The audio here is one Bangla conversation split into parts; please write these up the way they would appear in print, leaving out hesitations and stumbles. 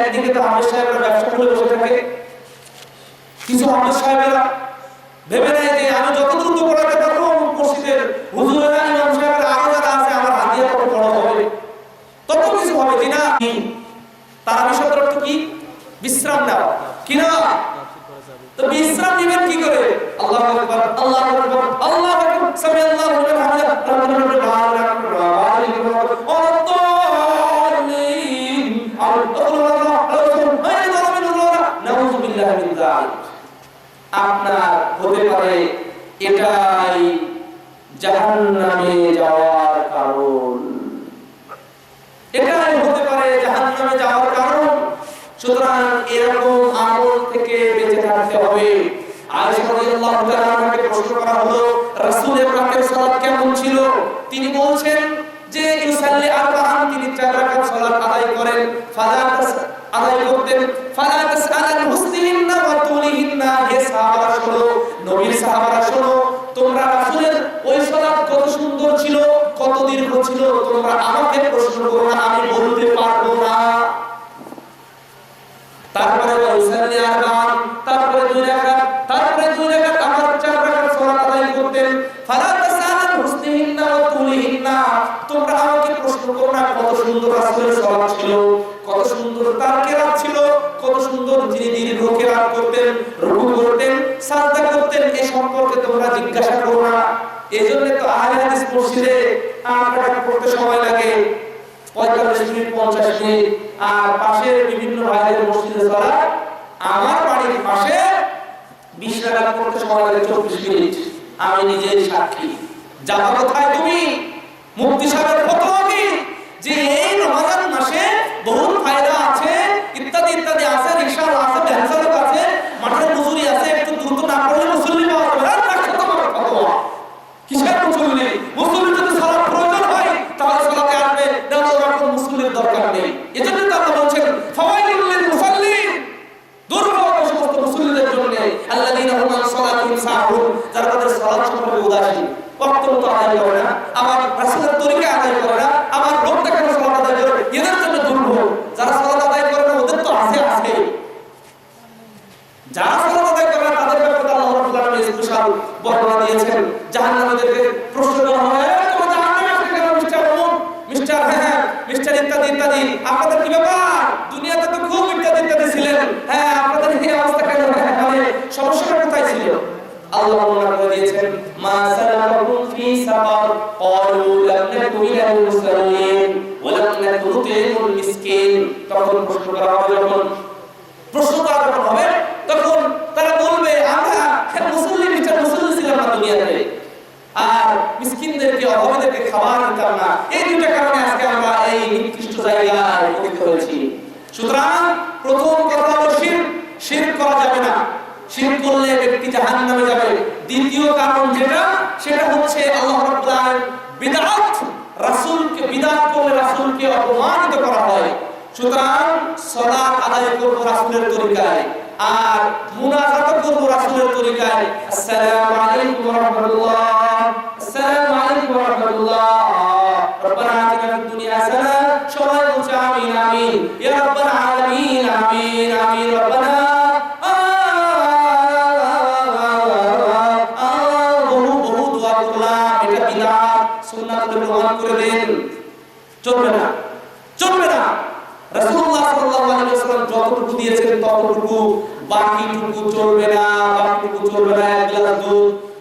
একদিকে তো হাফেজ সাহেবরা ব্যবসা করে বসে থাকে, কিছু হাফেজ সাহেবেরা ভেবে নেয় যে আমি যত দ্রুত পড়াতে পারবো মসজিদের হুজুরেরা ইমাম সাহেবরা আরো যারা আছে আমার হাদিয়া কত বড় হবে, তত কিছু হবে কিনা। তারা বিষয়টার অর্থ কি? বিশ্রাম নেওয়া কিনা। তো বিশ্রাম নেবেন কি করে? আল্লাহু আকবার, আল্লাহু আকবার, আল্লাহু আকবার, সামিআল্লাহু লিমান হামিদা, আপনার হতে পারে এটাই জাহান্নামে যাওয়ার কারণ, এটাই হতে পারে জাহান্নামে যাওয়ার কারণ। সুতরাং এরকম আমল থেকে বেঁচে থাকতে হবে। আয়েশা রাদিয়াল্লাহু তাআলা আনহাকে প্রশ্ন করা হলো রাসূলের পাকের সালাত কেমন ছিল? তিনি বলছেন যে ইউসাল্লি আরবাআন, তিনি 4 রাকাত সালাত আদায় করেন, আদায় করতেন। ফালা তাসআলান হুসনিহিন্না ওয়া তুলিহিন্না, হে সাহাবারা শোনো, নবীর সাহাবারা শোনো, তোমরা রাসূলের ওই সালাত কত সুন্দর ছিল, কত দীর্ঘ ছিল, তোমরা আমাকে প্রশ্ন করো না, আমি বলতে পারবো না। তারপরে ইউসাল্লি আরবাআন, তারপরে 2 রাকাত, তারপরে 2 রাকাত আবার 4 রাকাত সালাত আদায় করতেন। ফালা তাসআলান হুসনিহিন্না ওয়া তুলিহিন্না, তোমরা আমাকে প্রশ্ন করো না কত সুন্দর রাসূলের সালাত ছিল, কত সুন্দর তার কেরাত ছিল, কত সুন্দর তিনি দীর্ঘ কেরাত করতেন, রুকু করতেন, সাজদা করতেন, এই সম্পর্কে তোমরা জিজ্ঞাসা করো না। এজন্য তো আহলে হাদিস মসজিদে আমরা পড়তে সময় লাগে 45 মিনিট 50 মিনিট, আর পাশের বিভিন্ন ভাইদের মসজিদে যারা আমার বাড়ির পাশে 20 রাকাত পড়তে সময় লাগে 24 মিনিট। আমি নিজেই সাক্ষী। যাবা কোথায় তুমি? মুফতি সাহেবের ফতোয়া কি যে এই রমজান মাসে বহুত ফায়দা আছে, ইত্যাদি ইত্যাদি আছে, রিকশা আছে, ভ্যান চালক আছে, মাঠের মজুরি আছে, একটু দ্রুত না পড়লে মুসল্লি পাওয়া যাবে না। ফতোয়া কিসের মুসল্লি? মুসল্লি যদি সালাত প্রয়োজন হয় তাহলে সালাতে আসবে, না ওরকম মুসল্লির দরকার নেই। এজন্য তো আল্লাহ বলেছেন ফাওয়াইলুল লিল মুসাল্লিন, দুর্ভোগ সমস্ত মুসল্লিদের জন্য, আল্লাযীনা হুম আন সালাতিহিম সাহুন, যারা তাদের সালাত সম্পর্কে উদাসীন, ওয়াক্ত মতো আদায় করে না, আবার রাসূলের তরিকা আদায় করে না, আবার লোক দেখানো সালাত আদায় করে, এদের জন্য দুর্ভোগ। যারা সালাত আদায় করে না ওদের তো আছে, যারা সালাত আদায় করে না তাদের ব্যাপারে আল্লাহ রাব্বুল আলামিন স্পেশাল বর্ণনা দিয়েছেন। জাহান্নামীদেরকে প্রশ্ন করা হয়, তোমরা জাহান্নামে আসলে কেন মিস্টার অমুক, মিস্টার হ্যাঁ, মিস্টার ইত্যাদি ইত্যাদি, আপনাদের কি ব্যাপার? দুনিয়াতে তো খুব ইত্যাদি ইত্যাদি ছিলেন, হ্যাঁ আপনাদের এই অবস্থা কেন? মানে সমস্যাটা কোথায় ছিল? আল্লাহ বর্ণনা করে দিয়েছেন মা সালাকুম ফি সাকার ক্বালু লাম নাকু মিনাল মুসাল্লিন ওয়া লাম নাকু নুতিমুল মিসকিন। তখন প্রশ্ন করা হবে, তখন তারা বলবে আমরা মুসল্লি ছিলাম না দুনিয়াতে, আর মিসকিনদেরকে অভাবীদেরকে খাবার দিতাম না। এই দুইটা কারণে আজকে আমরা এই নিকৃষ্ট জায়গায় উপস্থিত হয়েছি। সুতরাং প্রথম কথা হলো শিরক করা যাবে না, শিরক করলে ব্যক্তি জাহান্নামে যাবে। দ্বিতীয় কারণ যেটা, সেটা হচ্ছে আল্লাহ রাব্বুল আলামিন বিদআত, রাসূলকে বিদআত করলে রাসূলকে অপমানিত করা হয়। সুতরাং সালাত আদায় করব রাসূলের তরিকায়, আর মুনাজাত করব রাসূলের তরিকায়। আসসালামু আলাইকুম ওয়া রাহমাতুল্লাহ, আসসালামু আলাইকুম ওয়া রাহমাতুল্লাহ, রব্বানা আতিনা ফিদ দুনিয়া হাসানা, সবাই বলছে আমিন আমিন, ইয়া রাব্বাল আলামিন, আমিন আমিন, রব্বানা বহু দোয়া করলাম, এটা বিদআত, সুন্নাতের প্রমাণ করে দেন। চলবে না, চলবে না। রাসূলুল্লাহ সাল্লাল্লাহু আলাইহি ওয়াসাল্লাম যতটুকু দিয়েছেন ততটুকু, বাকিটুকু চলবে না, বাকিটুকু চলবে না। এক গ্লাস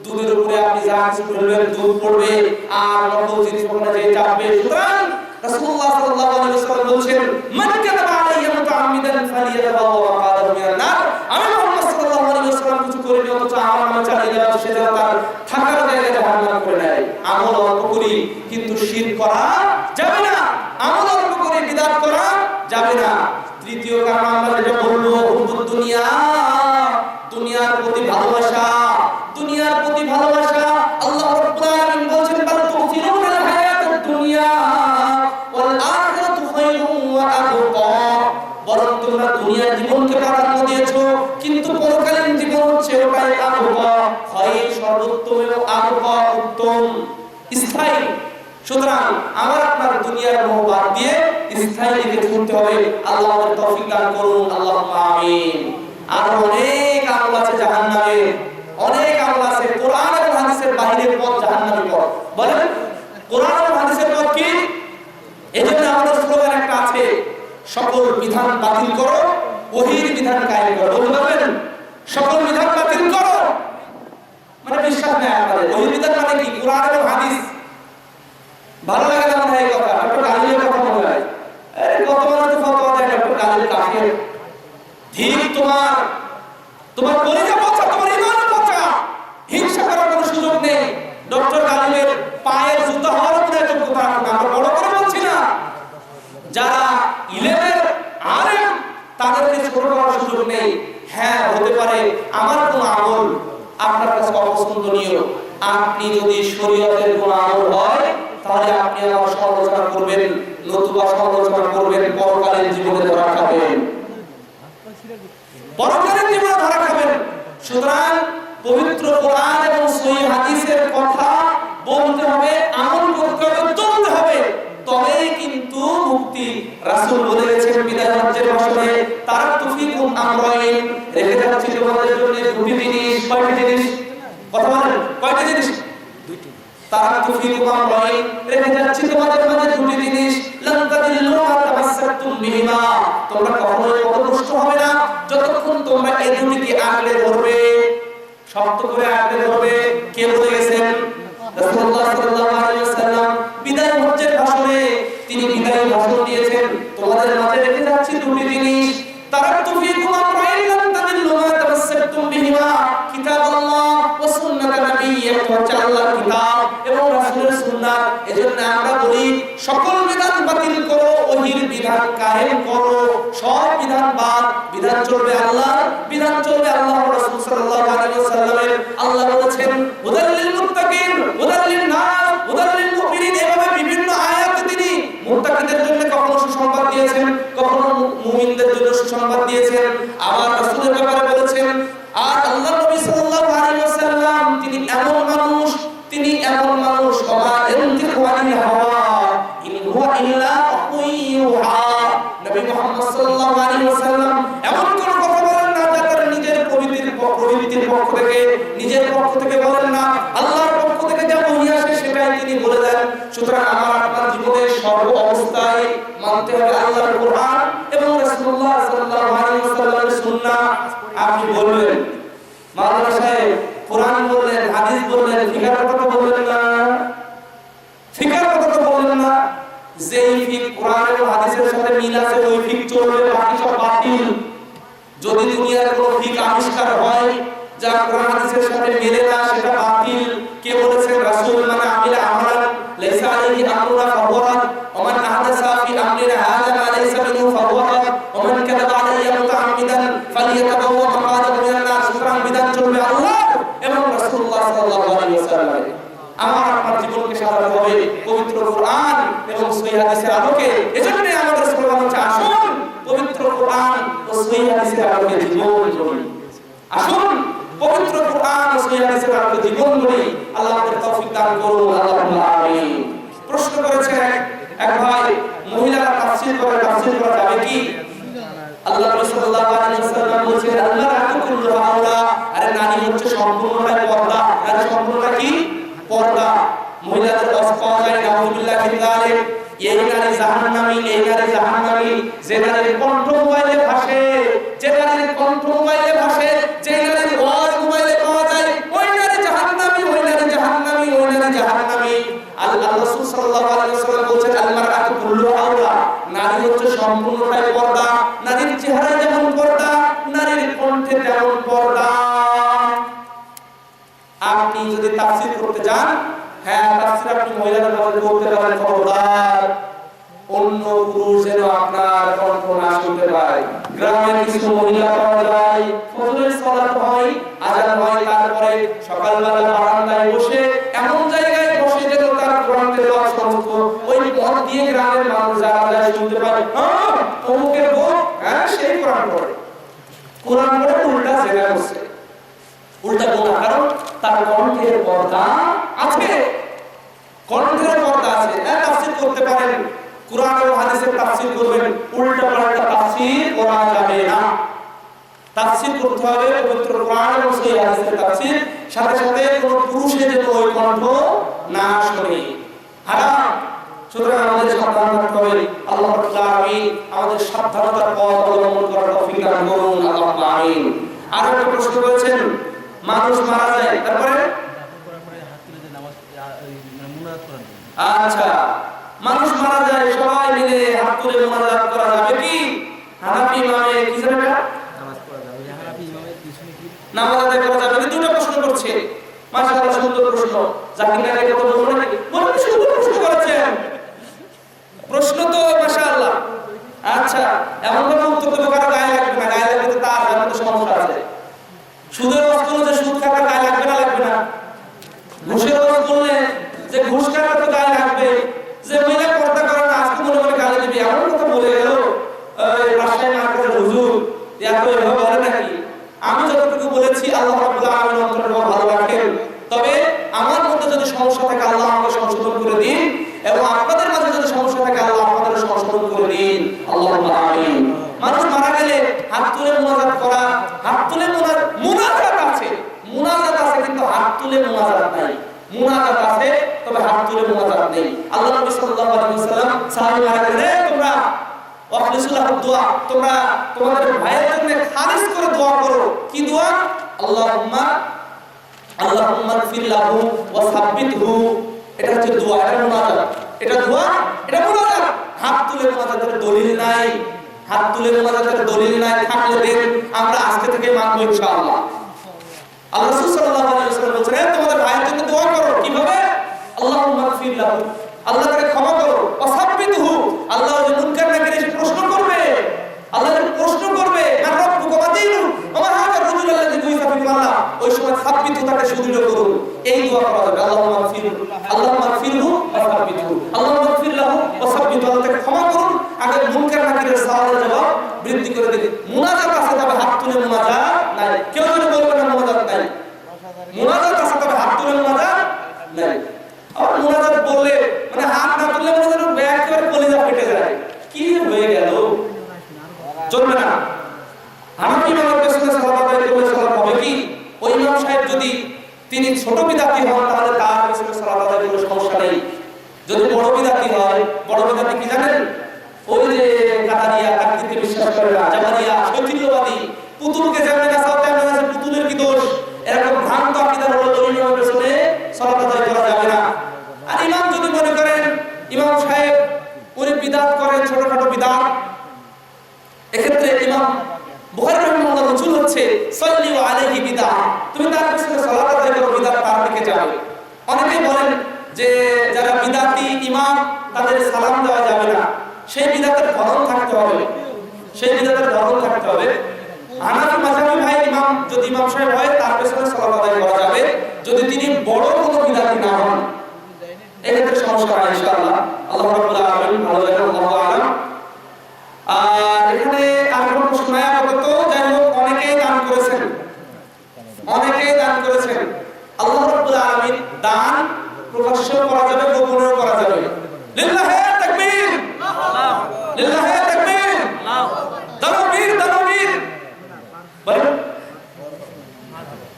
দুধের উপরে আপনি যা কিছু বলবেন দুধ পড়বে, আর নকল জিনিস পড়বে যে চাপবে। সুতরাং রাসূলুল্লাহ সাল্লাল্লাহু আলাইহি ওয়াসাল্লাম বলেছেন মান কাযাবা আলাইয়া মুতাআম্মিদান ফালিয়াতাবাওয়া মাকাদাহু মিনান নার। আমি মুহাম্মদ সাল্লাল্লাহু আলাইহি ওয়াসাল্লাম কিছু করিনি, অথচ আমার নামে চালিয়ে দেওয়া সে যেন তার থাকার জায়গা জাহান্নাম করে নেয়। আমল অল্প করি কিন্তু শিরক করা যাবে না, আমল অল্প করে বিদআত করা যাবে না। তৃতীয় কারণ আমরা যেটা বলবো, হুব্বুদ দুনিয়া, দুনিয়ার প্রতি ভালোবাসা, দুনিয়ার প্রতি ভালোবাসা। আল্লাহ রাব্বুল আলামিন বলেছেন বাল তুসিরুনাল হায়াতুদ দুনিয়া ওয়াল আখিরাতু খায়রুন ওয়া আবকা, বরং তোমরা দুনিয়ার জীবনকে প্রাধান্য দিয়েছো, কিন্তু পরকালীন জীবন হচ্ছে ওটাই আবকা, খায়র, সর্বোত্তম এবং আবকা, উত্তম, স্থায়ী। সুতরাং আমার আপনার দুনিয়ার মোহ বাদ দিয়ে স্থায়ী দিকে ছুটতে হবে। আল্লাহ আমাদের তৌফিক দান করুন, আল্লাহুম্মা আমিন। আর অনেক আমল আছে জাহান্নামে, অনেক আমল আছে। কোরআন এবং হাদিসের বাইরের পথ জাহান্নামী পথ। বলেন কোরআন এবং হাদিসের পথ কি? এজন্য আমাদের স্লোগান একটা আছে, সকল বিধান বাতিল করো, ওহীর বিধান কায়েম করো। বলতে পারবেন সকল বিধান বাতিল করো মানে বিশ্বাস নেই আপনাদের। ওহীর বিধান মানে কি? কোরআন এবং হাদিস। ভালো লাগে না মনে হয় এই কথা, ডক্টর গালিলের কথা মনে হয়। কত মানুষ ফতোয়া দেয় ডক্টর গালিল কাফের। ঠিক তোমার কলিজা পচা, তোমার ঈমান পচা। হিংসা করার কোনো সুযোগ নেই। ডক্টর গালিলের পায়ের জুতা হওয়ার কোনো যোগ্যতা রাখে না। আমরা বড় করে বলছি না, যারা ইলেমের আলেম তাদেরকে ছোট করার সুযোগ নেই। হ্যাঁ হতে পারে আমার কোনো আমল আপনার কাছে অপছন্দনীয়, আপনি যদি শরীয়তের কোনো আমল হয় তাহলে আপনি আমার সমালোচনা করবেন, নতুবা সমালোচনা করবেন পরকালীন জীবনে ধরা খাবেন, পরকালীন জীবনে ধরা খাবেন। সুতরাং পবিত্র কোরআন এবং সহিহ হাদিসের কথা বলতে হবে, আমল করতে হবে, চলতে হবে, তবেই কিন্তু মুক্তি। রাসূল বলে গেছেন বিদায় হজ্জের ভাষণে, তারাকতু ফীকুম আমরাইন, রেখে যাচ্ছি তোমাদের জন্য দুটি জিনিস। কয়টি জিনিস? কথা বলেন, কয়টি জিনিস? দুটি। তারাকতু ফীকুম আমরাইন, রেখে যাচ্ছি তোমাদের মাঝে দুটি জিনিস। লান তাদিল্লু মা তামাসসাকতুম বিহিমা, তোমরা কখনোই পথভ্রষ্ট হবে না যতক্ষণ তোমরা এই দুটিকে আঁকড়ে ধরবে, শক্ত করে আঁকড়ে ধরবে। কে বলে গেছেন? রাসূলুল্লাহ সাল্লাল্লাহু আলাইহি ওয়াসাল্লাম বিদায় হজ্জের ভাষণে তিনি বিদায় ভাষণ দিয়েছেন, তোমাদের মাঝে রেখে যাচ্ছি দুটি জিনিস। তারাকতু ফীকুম আমরাইন লান তাদিল্লু মা তামাসসাকতুম বিহিমা, কিতাবাল্লাহ ওয়া সুন্নাত নাবিয়্যিহি, হচ্ছে আল্লাহর কিতাব এবং রাসূলের সুন্নাত। এজন্য আমরা বলি সকল বিধান বাতিল করো, ওহীর বিধান কায়েম করো। সব বিধান বাদ, বিধান চলবে আল্লাহর, বিধান চলবে আল্লাহর রাসূল সাল্লাল্লাহু আলাইহি ওয়াসাল্লামের। আল্লাহ বলেছেন হুদাল লিল মুত্তাকিন, হুদাল লিন নাস, হুদাল লিল মুমিনিন। এভাবে বিভিন্ন আয়াতে তিনি মুত্তাকিদের জন্য কখনো সুসংবাদ দিয়েছেন, কখনো মুমিনদের জন্য সুসংবাদ দিয়েছেন। আবার রাসূলের ব্যাপারে বলেছেন। আর আল্লাহ নবী সাল্লাল্লাহু আলাইহি ওয়াসাল্লাম তিনি এমন মানুষ, ওমা ইয়ানতিকু আনিল হাওয়া ইন হুয়া ইল্লা ওয়াহয়ুহা। নবী মুহাম্মদ সাল্লাল্লাহু আলাইহি ওয়াসাল্লাম এমন কোন কথা বলেন না যা তার নিজের প্রবৃত্তির পক্ষ থেকে, নিজের পক্ষ থেকে বলেন না, আল্লাহর পক্ষ থেকে যা বলে আসে সেটাই তিনি বলে দেন। সুতরাং আমার আপনার জীবনের সর্ব অবস্থায় মানতে হবে আল্লাহর কোরআন এবং রাসূলুল্লাহ সাল্লাল্লাহু আলাইহি ওয়াসাল্লামের সুন্নাহ। আপনি বলবেন মাওলানা সাহেব কোরআন বললেন, হাদিস বললেন, ফিকহের কথা বললেন না, ফিকহের কথা তো বললেন না। যেই ফিক কোরআন এবং হাদিসের সাথে মিল আছে ওই ফিক চলবে, বাকি সব বাতিল। যদি দুনিয়ার কোনো ফিক আবিষ্কার হয় যা কোরআন হাদিসের সাথে মেলে না, সেটা বাতিল। কে বলেছেন? রাসূল। মানে আমিলা আমরান লাইসা আলাইহি আমরুনা ফাহুয়া রাদ, ওয়া মান আহদাসা ফি আমরিনা হাযা মা লাইসা মিনহু ফাহুয়া রাদ, ওয়া মান কাযাবা আলাইয়া মুতাআম্মিদান ফালিয়াতাবাওয়া মাকাদাহু মিনান নার। সুতরাং বিধান চলবে আল্লাহ এবং রাসূলুল্লাহ সাল্লাল্লাহু আলাইহি ওয়াসাল্লাম। আমার আপনার জীবনকে সাজাতে হবে পবিত্র কোরআন এবং সহিহ হাদিসের আলোকে। এজন্য আমাদের স্লোগান হচ্ছে আসুন পবিত্র কোরআন ও সহিহ হাদিসের আলোকে জীবন গড়ি। আসুন পবিত্র কোরআন ও সহিহ হাদিসের আলোকে জীবন গড়ি। আল্লাহ আমাদের তৌফিক দান করুন, আল্লাহুম্মা আমিন। প্রশ্ন করেছে এক ভাই, মহিলারা তাফসীর করা যাবে কি? আল্লাহ সাল্লাল্লাহু আলাইহি ওয়াসাল্লাম বলেছেন আল্লাহ রাকুল হাওলা, আরে নারী হচ্ছে সম্পূর্ণটাই পর্দা। নারী সম্পূর্ণটা কি? পর্দা। মহিলাদের পাওয়া যায় নাউযুবিল্লাহ মিন যালিক। এই নারী জাহান্নামী, এই নারী জাহান্নামী। যে নারীর কণ্ঠ মোবাইলে ভাসে, যে নারীর কণ্ঠ মোবাইলে ভাসে, যে নারীর ওয়াজ মোবাইলে পাওয়া যায়, ওই নারী জাহান্নামী, ওই নারী জাহান্নামী, ওই নারী জাহান্নামী। আল্লাহ রাসূল সাল্লাল্লাহু আলাইহি ওয়াসাল্লাম বলেছেন আল মারআতু কুল্লুহা আওরা, নারী হচ্ছে সম্পূর্ণটাই পর্দা। নারীর চেহারায় যেমন পর্দা, নারীর কণ্ঠে তেমন পর্দা। আপনি যদি তাফসীর করতে যান, হ্যাঁ তাফসীর আপনি মহিলাদের মধ্যে করতে পারেন, খবরদার অন্য পুরুষ যেন আপনার কণ্ঠ না শুনতে পায়। গ্রামের কিছু মহিলা পাওয়া যায়, ফজরের সালাত হয়, আযান হয়, তারপরে সকালবেলা বারান্দায় বসে এমন জায়গায় বসে যেন তার কোরআন তেলাওয়াত সমস্ত ওই পথ দিয়ে গ্রামের মানুষ যারা যায় শুনতে পায়। হ্যাঁ অমুকের বউ, হ্যাঁ সেই কোরআন পড়ে, কোরআন পড়ে উল্টা জেনা করছে, উল্টা গোনা। কারণ তার কণ্ঠের পর্দা আছে, কণ্ঠের পর্দা আছে। করতে পারেন, কুরআন ও হাদিসের তাফসীর করবেন, উল্টা পাল্টা তাফসীর করা যাবে না। তাফসীর করতে হবে পবিত্র কোরআন এবং সহিহ হাদিসের তাফসীর, সাথে সাথে কোন পুরুষের যেন ওই কণ্ঠ না শোনে, হারাম। সুতরাং আমাদের সাবধান থাকতে হবে। আল্লাহ রাব্বুল আলামিন আমাদের সাবধানতার পথ অবলম্বন করার তৌফিক দান করুন, আল্লাহুম্মা আমিন। আর একটা প্রশ্ন করেছেন, মানুষ মারা যায় তারপরে আচ্ছা, মানুষ মারা যায় সবাই মিলে হাত তুলে মুনাজাত করা যাবে কি? হানাফি ইমামে কি জানেন না? নামাজ পড়া যাবে, হানাফি ইমামে পিছনে কি নামাজ আদায় করা যাবে? দুটো প্রশ্ন করছে, মাশাআল্লাহ সুন্দর প্রশ্ন। জাকির নাকি কত বলবো নাকি? বলুন, সুন্দর প্রশ্ন করেছেন, প্রশ্ন তো মাশাআল্লাহ। আচ্ছা, এমন কোনো উত্তর দেবো কারো গায়ে লাগবে না, গায়ে লাগবে তার যেমন তো সমস্যা আছে। সুদের ওয়াজ করলে যে সুদ খাওয়ার গায়ে লাগবে না, লাগবে না? ঘুষের ওয়াজ করলে যে ঘুষ খাওয়ার তো গায়ে লাগবে, যে মহিলা পর্দা করে না আজকে মনে মনে গালি দিবি, এমন কথা বলে গেল রাজশাহী মার্কেটের হুজুর, এত এভাবে বলে নাকি? আমি যতটুকু বলেছি আল্লাহ রাব্বুল আলামিন অন্তরে ভালো রাখেন, তবে আমার মধ্যে যদি সমস্যা থাকে আল্লাহ আমাকে সংশোধন করে দিন, এবং আপনাদের মাঝে যদি সমস্যা থাকে আল্লাহ আপনাদের সংশোধন করে দিন, আল্লাহুম্মা আমিন। মানুষ মারা গেলে হাত তুলে মুনাজাত করা, হাত তুলে মুনাজাত আছে, মুনাজাত আছে কিন্তু হাত তুলে মুনাজাত নাই। মুনাজাত আছে তবে হাত তুলে মুনাজাত নেই। আল্লাহ নবী সাল্লাল্লাহু আলাইহি ওয়াসাল্লাম সাহাবীরা বলেন, তোমরা ওয়াখলিসুল্লাহ দুআ, তোমরা তোমাদের ভাইয়ের জন্য খালিস করে দোয়া করো। কি দোয়া? আল্লাহুম্মা ইগফির লাহু ওয়া সাব্বিতহু। এটা হচ্ছে দোয়া, এটা মুনাজাত, এটা দোয়া, এটা মুনাজাত। হাত তুলে মুনাজাতের দলিল নাই, হাত তুলে মুনাজাতের দলিল নাই, থাকলে দেন, আমরা আজকে থেকে মানব ইনশাআল্লাহ। আল্লাহ রাসূল সাল্লাল্লাহু আলাইহি ওয়াসাল্লাম বলেন, তোমাদের ভাইয়ের জন্য দোয়া করো। কিভাবে? আল্লাহুম্মা ইগফির লাহু, আল্লাহ তাকে ক্ষমা করো, ওয়া সাব্বিতহু, আল্লাহ যে মুনকার নাকির এসে প্রশ্ন করবে, আল্লাহ প্রশ্ন করবে, মান রাব্বুকা ওয়া দীনু ওয়া মা হাযা রাজুল আল্লাযী বুইসা ফিল মাল্লাহ, ওই সময় সাব্বিতহু তাকে সুদৃঢ় করুন। এই দোয়া করা যাবে, আল্লাহুম্মা ইগফিরহু ওয়া সাব্বিতহু, আল্লাহুম্মা ইগফির লাহু ওয়া সাব্বিতহু, আল্লাহ তাকে ক্ষমা করুন, আগে মুনকার নাকিরের সওয়ালের জবাব বৃদ্ধি করে দিন। মুনাজাত আছে তবে হাত তুলে মুনাজাত নাই। কেউ যদি বলবে না মুনাজাত নাই, মুনাজাত আছে তবে হাত তুলে মুনাজাত নাই। আর মুনাজাত বললে মানে হাত না তুললে মুনাজাত ব্যাক করে কলিজা ফেটে যায়, কি হয়ে গেল? চলবে না। হানাফি ইমামের পেছনে সালাত আদায় করলে সালাত হবে কি? ওই ইমাম সাহেব যদি তিনি ছোট বিদাতি হন তাহলে তার পেছনে সালাত আদায় করলে সমস্যা নেই। যদি বড় বিদাতি হয়, বড় বিদাতি কি জানেন? ওই যে কাতারিয়া, তাকদীরকে বিশ্বাস করে না, জাবারিয়া, শৈথিল্যবাদী, পুতুলকে যেমন কাছে তেমন আছে, পুতুলের কি দোষ, এরকম ভ্রান্ত আকীদার হলো ওই ইমামের পেছনে সালাত আদায় করা যাবে না। আর ইমাম যদি মনে করেন ইমাম সাহেব উনি বিদআত করেন, ছোটখাটো বিদআত, এক্ষেত্রে ইমাম বুখারী রাহিমাহুল্লাহ রসুল হচ্ছে সাল্লিউ আলাইহি বিদআ, তুমি তার পেছনে সালাত আদায় করো, বিদআত তার দিকে যাবে। অনেকে বলেন যে যারা বিদআতি ইমাম তাদের সালাম দেওয়া যাবে না, সেই বিদআতের ধরন থাকতে হবে, সেই বিদআতের ধরন থাকতে হবে। হানাফি মাযহাবী ভাই ইমাম যদি ইমাম সাহেব হয় তার পেছনে সালাত আদায় করা যাবে, যদি তিনি বড় কোনো বিদআতি না হন, এক্ষেত্রে সমস্যা হয় ইনশাআল্লাহ। আল্লাহ রাব্বুল আলামিন ভালো জানেন, আল্লাহু আ'লাম। আর এখানে আর কোনো প্রশ্ন নাই আপাতত। যাই হোক, অনেকেই দান করেছেন, অনেকেই দান করেছেন। আল্লাহ রাব্বুল আলামিন দান প্রকাশ্য করা যাবে, গোপনেও করা যাবে। লিল্লাহি তাকবীর, আল্লাহ লিল্লাহি তাকবীর, আল্লাহ তাকবীর, তাকবীর বলেন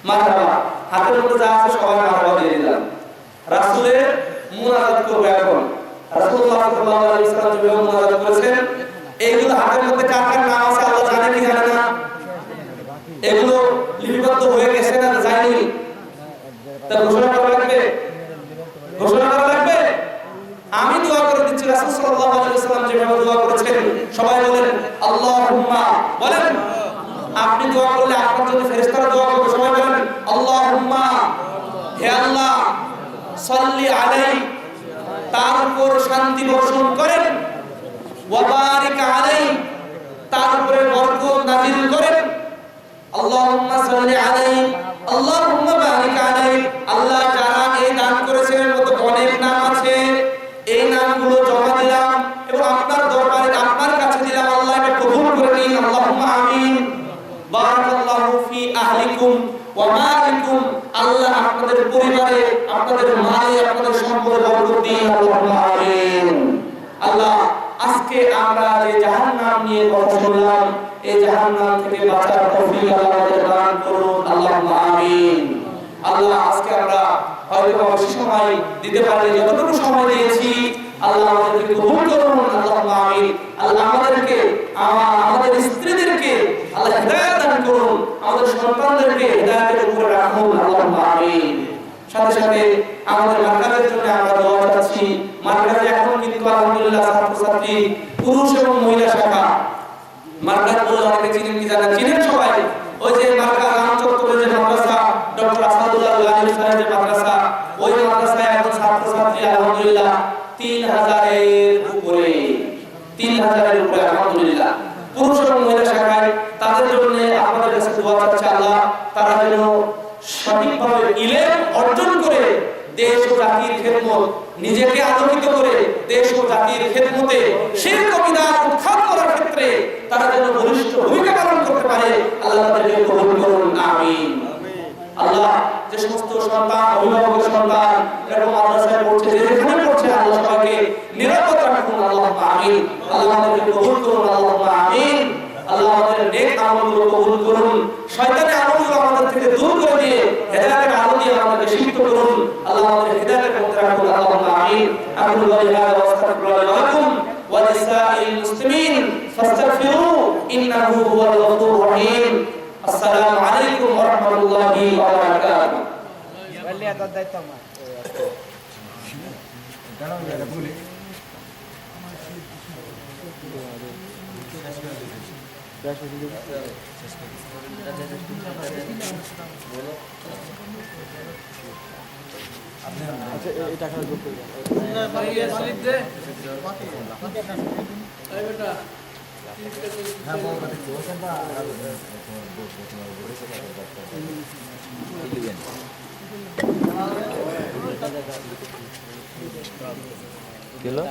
মারহাবা। হাতের মধ্যে যা আছে সবাই মারহাবা দিয়ে দিলাম। রাসূলের মুনাজাত করবে এখন। রাসূলুল্লাহ সাল্লাল্লাহু আলাইহি ওয়াসাল্লাম যে মুনাজাত করেছেন, এইগুলো হাতের মধ্যে কার কার নাম আছে আল্লাহ জানে কি জানে না? এগুলো লিপিবদ্ধ হয়ে গেছে না যায়নি? তা ঘোষণা করা লাগবে, ঘোষণা করা লাগবে। আমি দোয়া করে দিচ্ছি, রাসূল সাল্লাল্লাহু আলাইহি ওয়াসাল্লাম যেভাবে দোয়া করেছেন সবাই বলেন আল্লাহুম্মা, বলেন। আপনি দোয়া করলে আপনার জন্য ফেরেশতারা দোয়া করবে, সবাই বলেন আল্লাহুম্মা, হে আল্লাহ সাল্লি আলাইহি, তার উপর শান্তি বর্ষণ করেন, ওয়া বারিক আলাইহি, তার উপরে বরকত নাযিল করেন। আল্লাহুম্মা সাল্লি আলাইহি, আল্লাহুম্মা বারিক আলাইহি। আল্লাহ যারা এই দান করেছেন এর মধ্যে অনেক নাম আছে, এই নামগুলো জমা দিলাম এবং আপনার দরবারে আপনার কাছে দিলাম, আল্লাহ এটা কবুল করে নিন, আল্লাহুম্মা আমিন। বারাকাল্লাহু ফি আহলিকুম ওয়া মালিকুম, আল্লাহ আপনাদের পরিবারে, আপনাদের মালে, আপনাদের সম্পদে বরকত দিন, আল্লাহুম্মা আমিন। আল্লাহ, আজকে আমরা যে জাহান্নাম নিয়ে কথা শুনলাম, এই জাহান্নাম থেকে বাঁচার তৌফিক আল্লাহ আমাদের দান করুন, আল্লাহুম্মা আমিন। আল্লাহ, আজকে আমরা হয়তো বেশি সময় দিতে পারি, যতটুকু সময় দিয়েছি আল্লাহ আমাদেরকে কবুল করুন, আল্লাহুম্মা আমিন। আল্লাহ আমাদেরকে, আমাদের স্ত্রীদেরকে আল্লাহ হিদায়াত দান করুন, আমাদের সন্তানদেরকে হিদায়াতের উপরে রাখুন, আল্লাহুম্মা আমিন। সাথে সাথে আমাদের মার্কাজের জন্য আমরা দোয়া চাচ্ছি। মার্কাজে এখন কিন্তু আলহামদুলিল্লাহ ছাত্রছাত্রী পুরুষ এবং মহিলা শাখা, মার্কাজ বলে অনেকে চিনেন কি জানেন? চিনেন সবাই। ওই যে মার্কাজ রাম চত্বরে যে মাদ্রাসা, ডক্টর আসাদুল্লাহ গালিব সাহেব যে মাদ্রাসা, ওই মাদ্রাসায় এখন ছাত্রছাত্রী আলহামদুলিল্লাহ 3000 এর উপরে, 3000 এর উপরে আলহামদুলিল্লাহ। পুরুষ এবং মহিলা শাখায় তাদের জন্য আপনাদের কাছে দোয়া চাচ্ছি, আল্লাহ তারা যেন সঠিকভাবে ইলম অর্জন করে দেশ ও জাতির খেদমত, নিজেকে আলোকিত করে দেশ ও জাতির খেদমতে শিরক ও বিদআত উৎখাত করার ক্ষেত্রে তারা যেন বলিষ্ঠ ভূমিকা পালন করতে পারে, আল্লাহ তাদেরকে কবুল করুন, আমিন। আল্লাহ, যে সমস্ত সন্তান, অভিভাবকের সন্তান এরকম মাদ্রাসায় পড়ছে, যেখানে পড়ছে, আল্লাহ সবাইকে নিরাপদ রাখুন, আল্লাহুম্মা আমিন। আল্লাহ আমাদেরকে কবুল করুন, আল্লাহুম্মা আমিন। আল্লাহ আমাদের নেক আমলগুলো কবুল করুন, শয়তানের আমলগুলো আমাদের থেকে দূর করে দিয়ে হেদায়েতের আলো দিয়ে আমাদেরকে শিক্ষিত করুন, আল্লাহ আমাদের হেদায়েতের পথে রাখুন, আল্লাহুম্মা আমিন। আকুলু হাযা ওয়া আস্তাগফিরুল্লাহ লাকুম ওয়া লিসাইল মুসলিমিন ফাস্তাগফিরু ইন্নাহু হুয়াল গফুরুর রহিম। আসসালামু আলাইকুম ওয়া রাহমাতুল্লাহি ওয়া বারাকাতুহু। বললে এত দায়িত্ব আমার দাঁড়াও এটা বলি আচ্ছা এই টাকাটা যোগ করে দাও ভাইয়া স্লিপ দে এই বেটা হ্যাঁ বল বাকি ওখানটা কিলো